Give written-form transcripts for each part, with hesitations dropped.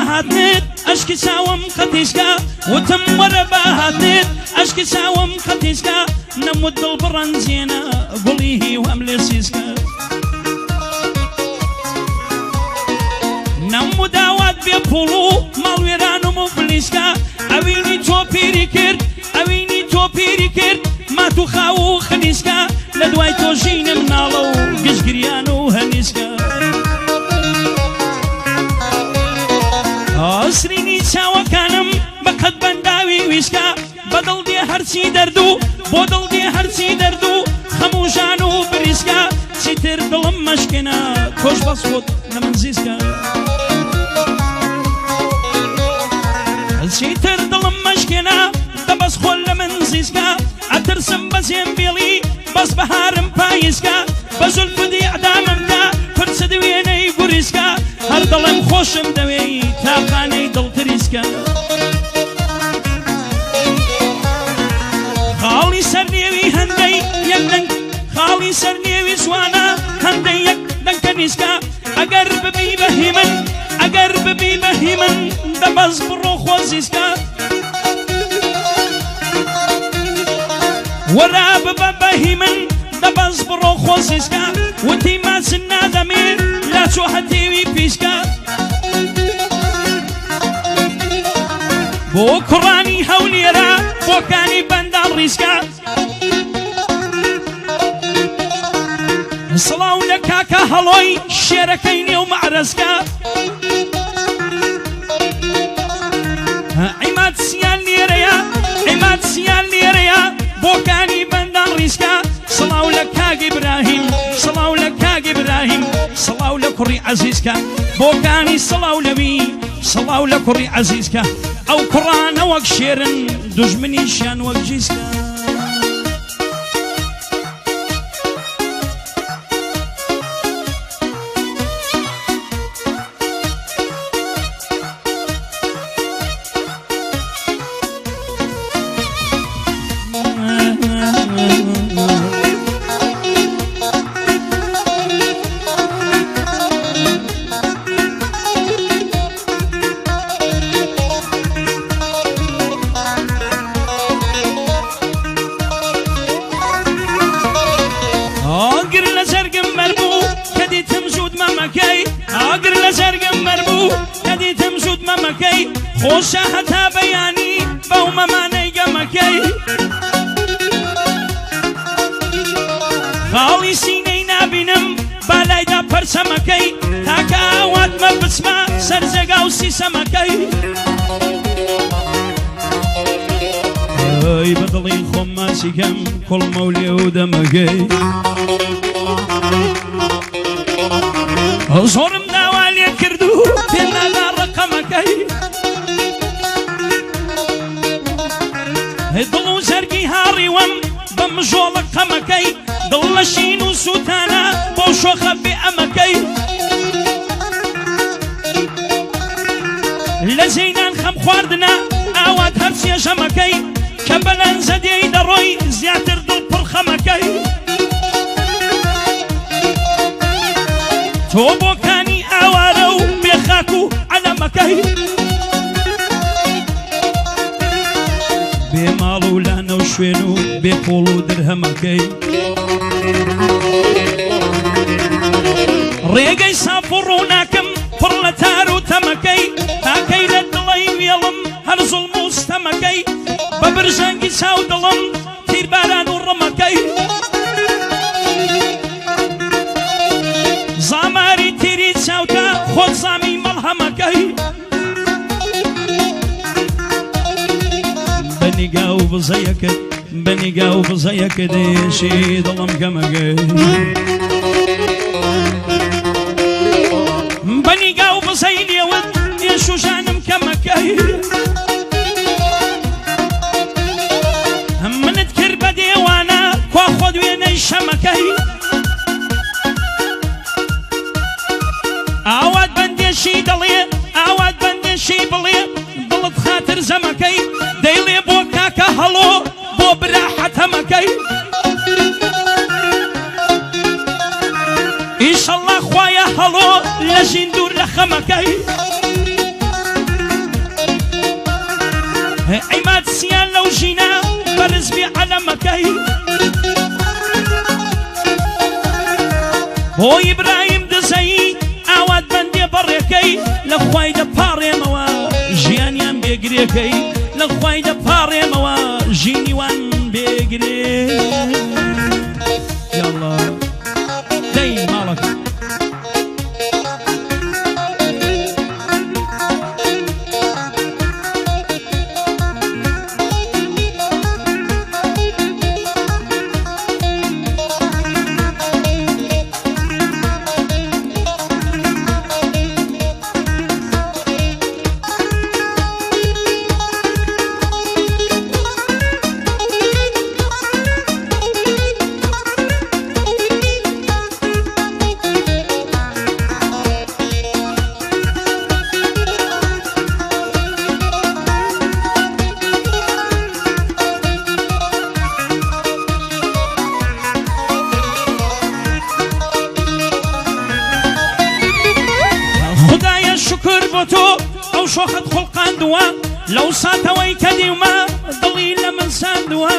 هاتنت اشکی ساوم خطیشکا وتم وربا هاتنت اشکی ساوم خطیشکا نمود دل برنزینا قلیه و املسیسکا نمود داوات بپولو مالویران و مفلیسکا اوینی تو پیری کرد اوینی تو پیری کرد ما تو خاو خنیسکا لدوای تو جینم نالو گشگریان و هنیسکا ئاسرینی چاوەکانم بە قەت بەنداوی ویسکە بەدڵ دێ هەرچی دەردوو بۆ دڵ دێ هەرچی دەردوو خەموژان و بریسکە چیتر دڵم مەشکێنە کۆش بەسخۆت لە من زیسکە چیتر دڵم مەشکێنە دەبەسخۆت لە من زیسکە ئەترسم بە زێمبێڵی بەس بەهارم پاییسکە بە زولفدی ئەداممدا پرسە دوێنەی گوریسکە هەر دڵم خۆشم دەوێی تاقانەی دڵتریسکە خاڵی سەرنێوی هەندەی یەک دەنگ خاڵی سەرنێوی جوانە هەندەی یەک دەنگکە نیسکە ئەگەر ببی بەهی من ئەگەر ببی بەهی من دەبەز بڕۆ خۆزیسکە وەرا ببە بەهی من دەبەز بڕۆ خۆزیسکە وتی ماچن نادەمێ لا چۆ هەتێوی پیسکە بۆ کوڕانی هەولێرە بۆکانی بەنداڵ ڕیسکە سڵاو لە کاکە هەڵۆی شێرەکەی نێو مەعرەزکە عیماد سیان لێرەیە عیماد سیان لێرەیە بۆکانی بەنداڵ ڕیسکە سڵاو لە کاگی براهیم سڵاو لە کاگی براهیم سڵاو لە کوڕی عەزیزکە بۆکانی سڵاو لەوی سڵاو لە کوڕی عەزیزکە ئەو کوڕانە وەک شێرن دوژمنیشیان وەک جیسکە خۆشە هەتا بەیانی بەو مەمانەی گەمەکەی خاڵی سینەی نابینم بالایدا پەرچەمەکەی تاکە ئاواتمە بچمە سەرجەگا و سیسەمەکەی ئەی بەدڵی خۆم ماچیکەم کوڵمە و لێ و دەمەگەی زۆرم داوا لێ کردو پێنادا ڕقەمەکەی دڵ و زەرگی هاڕیوەم بە مژۆڵە قەمەکەی دڵ لە شین و سووتانە بۆ شۆخە بێ ئەمەکەی لە زەینان خەم خواردنە ئاوات هەرچیە ژەمەکەی کە بەلەنجە دێی دەڕۆی زیاتر دڵ پڕ خەمەکەی تۆ بۆکانی ئاوارە و بێخاک و عەلەمەکەی بێ ماڵ و لانە و شوێن و بێ پۆڵ و درهەمەکەی ڕێگەی ساف و ڕووناکم پڕ لە تار و تەمەکەی تاکەی لە دڵی وێڵم هەر زوڵم و ستەمەکەی بە برژەنگی چاو دڵم تیرباران و ڕەمەکەی زاماری تیری چاوتە خۆت زامی مەڵهەمەکەی بەنیگا و بزەیەکت بەنیگا و بزەیەکە دێشی دڵم گەمەگەی بەنیگا و بزەی لێوت دێش و ژانم کەمەکەی منت کرد بە دێوانە کوا خۆ دوێنەی شەمەکەی ئاوات بەندێشی دەڵێ ئاوات بەندێشی بڵێ دڵت خاتر زەمەکەی دەیڵێ بۆ کاکە هەڵۆ بۆ براحەتەمەکەی ئیشەڵڵا خوایە هەڵۆ لە ژین دوور لە خەمەکەی بۆ ئیبراهیم دزەیی ئاوات بەندێ بەڕێکەی لە خوای دەپاڕێمەوە ژیانیان بێگرێکەی لە خوای دەپاڕێمەوە ژینیوان بێگرێ یاڵڵا دەی ماڵەکە ئەو شۆخت خوڵقاندووە لەو ساتەوەی کە دیومە دڵی لە من ساندووە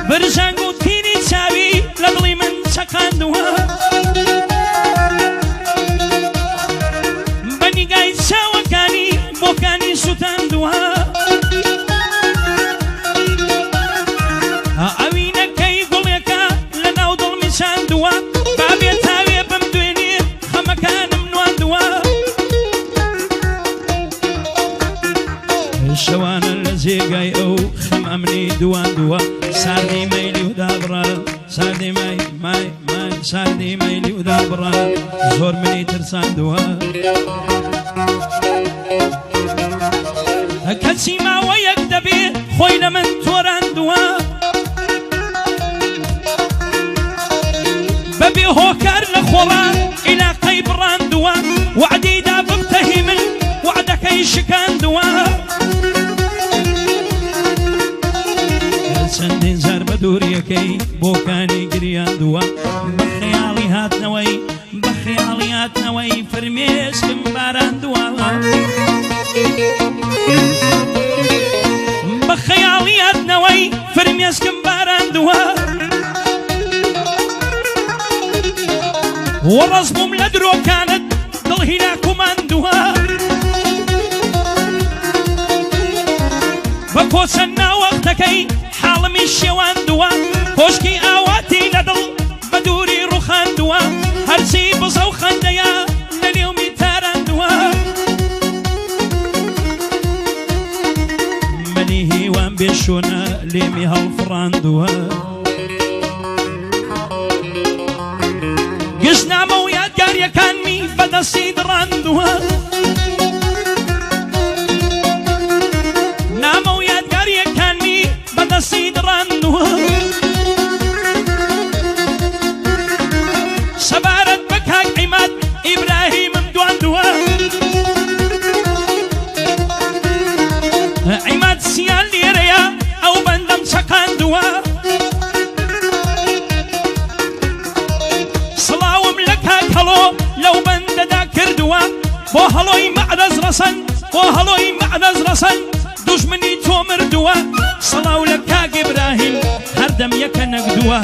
برژانگ و تیری چاوی لە دڵی من چەقاندووە بە نیگای چاوەکانی بۆکانی سوتاندووە ئەوینەکەی گوڵێکە لە ناو دڵمی چاندووە شەوانە لە جێگای ئەو خەم ئەمنی دواندووە ساردی مەیلی و دابڕە ساردی مای ساردی مەیلی و دابڕە زۆر منی ترساندووە کەچی ماوە یەک دەبێ خۆی لە من تۆراندووە بەبێ هۆکار لە خۆڕان عیلاقەی بڕاندووە وعدەیدا ببتەهی من وعدەکەی شکاندووە چەندین زار بە دووریەکەی بۆکانی گریاندووە بە خەیاڵی هاتنەوەی فرمێسکم باراندووە بە خەیاڵی هاتنەوەی فرمێسکم باراندووە وەڕەس بووم لە درۆکانت دڵهیلا کوماندووە بە کۆچەن ناوەختەکەی حاڵمی شێواندووە کۆشکی ئاواتی لە دڵ بە دووری ڕوخاندووە هەرچی بزە و خەندەیە لە نێومی تاراندووە منی هیوان بێشۆنە لێمی هەڵفڕاندووە گشتنامە و یادگاریەکانمی بەدەستی دڕاندووە نامە و یادگاریەکانمی بەدەستی دڕاندووە سەبارەت بە کاک عیماد ئیبراهیمم دواندووە عیماد سیان لێرەیە ئەو بەندەم چەقاندووە سڵاوم لە کاک هەڵۆ لەو بەندەدا کردووە بۆ هەڵۆی مەعدەز ڕەسەن بۆ هەڵۆی مەعدەز ڕەسەن دوژمنی تۆ مردووە سەڵاو لە کاک ئیبراهیم هەردەم یەکە نەگدووە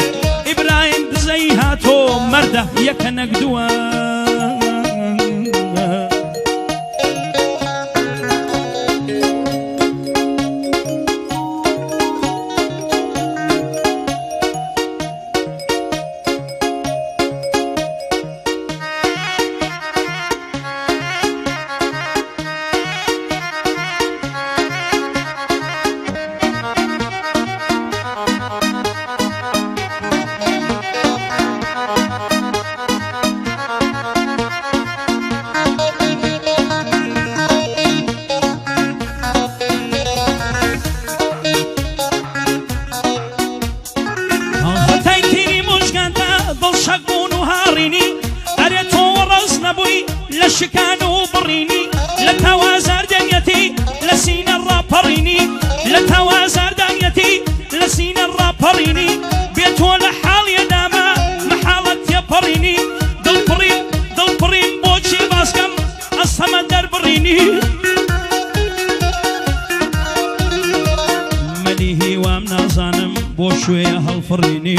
ئیبراهیم دزەی هاتۆ مەردە یەکە نەگدووە شکان و بڕینی لە تاوازاردانیەتی لە سینە ڕاپەڕینی لە تاوازاردانیەتی لە سینە ڕاپەڕینی بێتۆ لە حاڵیە داما محاڵەت تێپەڕینی دڵپڕین بۆچی باسکەم ئەسەمە دەربڕینی مەلی هیوام نازانم بۆ شوێیە هەڵ فريني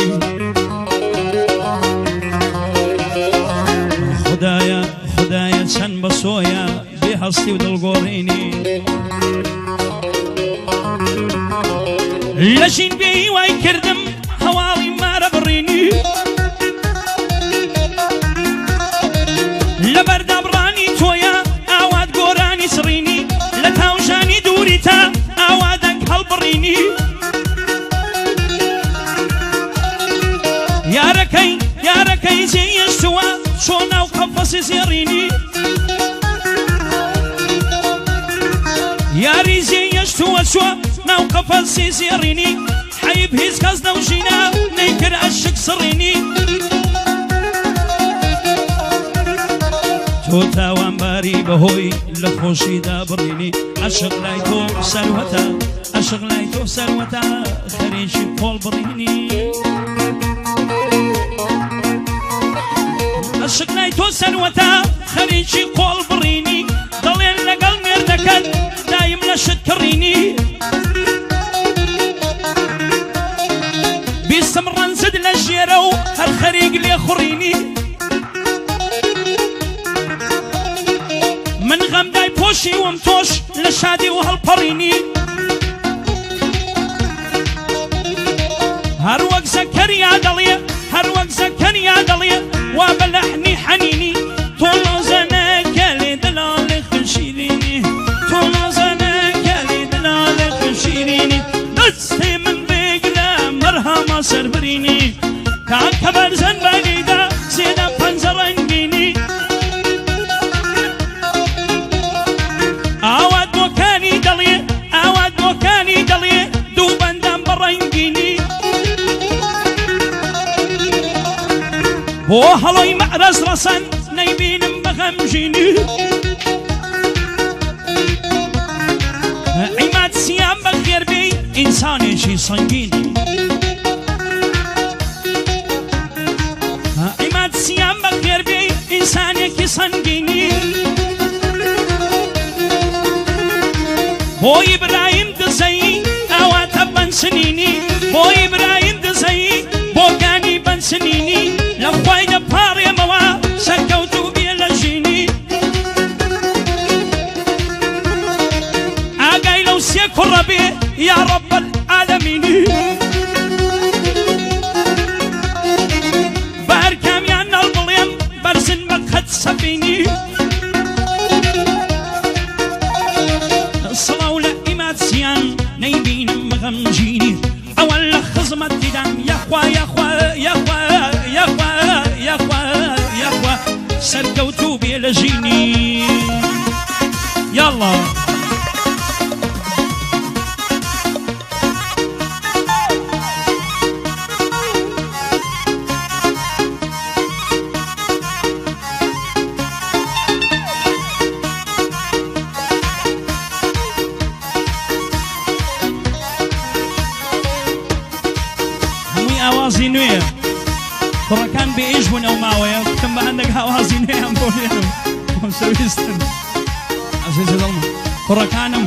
خدايا خدايا چەند بەسۆیە بێ هەستی و دڵگۆڕینی لە ژین بێی وای کردم هەواڵی مارە بڕینی لە بەردابڕانی تۆیە ئاوات گۆرانی سڕینی لە تاوژانی دووری تا ئاوادەنگ هەڵبڕینی یارەکەی جێیەشتووە چۆ ناو قەفەسی زێڕینی یاری جێیەشتووە چوە ناو قەفەسی زێڕینی حەیب هیچ کەس نەوژینە نەیکرد عەشق سڕینی تۆ تاوانباری بەهۆی لە خۆشیدا بڕینی عەشق لای تۆ سەروەتە عەشق لای تۆ سەروەتە خەریکی پۆڵ بڕینی عەشق لای تۆ سەروەتە خەریکی قۆڵ بڕینی دەڵێن لەگەڵ مێردەکەت دایم لە شت کڕینی بیستم ڕەنجت لە ژێرە و هەر خەریک لێ خوڕینی من غەمدای پۆشی وم تۆش لە شادی و هەڵپەڕینی هەر وەک زەکەریا دەڵێ هەر وەک زەکەریا دەڵێ وا بە لەحنی حەنینی تۆ نازەنەکە لێ دڵاڵی خوشیرینی تۆ نازەنەکە لێ دڵاڵی خوشیرینی دەستێ من بێگرە مەرهەما سەربرینی کاکە بەرزەن بەلیدا سێدە پەنجە ڕەنگینی ئاوات بۆکانی دەڵێ ئاوات بۆکانی دەڵێ دوو بەندەم بە ڕەنگینی بۆ هەڵۆی مەعرەز ڕەسەن نەیبینم بە غەمژینی عیماد سیام بە خێربێی ئینسانێکی سەنگینی عیماد سیام بە خێربێی ئینسانێکی سەنگینی بۆ ئیبراهیم دزەیی ئەواتە بەنسنینی بۆ ئیبراهیم دزەیی بۆگانی بەنسنینی لە خوای دەپاڕێمەوە سەرکەوتوو بێ لە ژینی ئاگای لەو سێ کوڕە بێ یا ڕەب العالەمینی بە هەر کامیان ناڵ بڵێم بەرزن بە قەد سەفینی سڵاو لە ئیماتسیان نەیبینم غەمگینی ئەوە لە خزمەتیدان یەخوا یەخوا یەخوا یەخوا یەخوا یەخوا سەرکەوتوو بێ لە ژینی یاڵڵا ئاوازی نوێ کوڕەکان بێئیش بوون ئەو ماوەیە کەم بە هەندێک ئاوازی نوێیان بۆ لێنم خۆم سەویستن ئەزیزە دڵم کوڕەکانم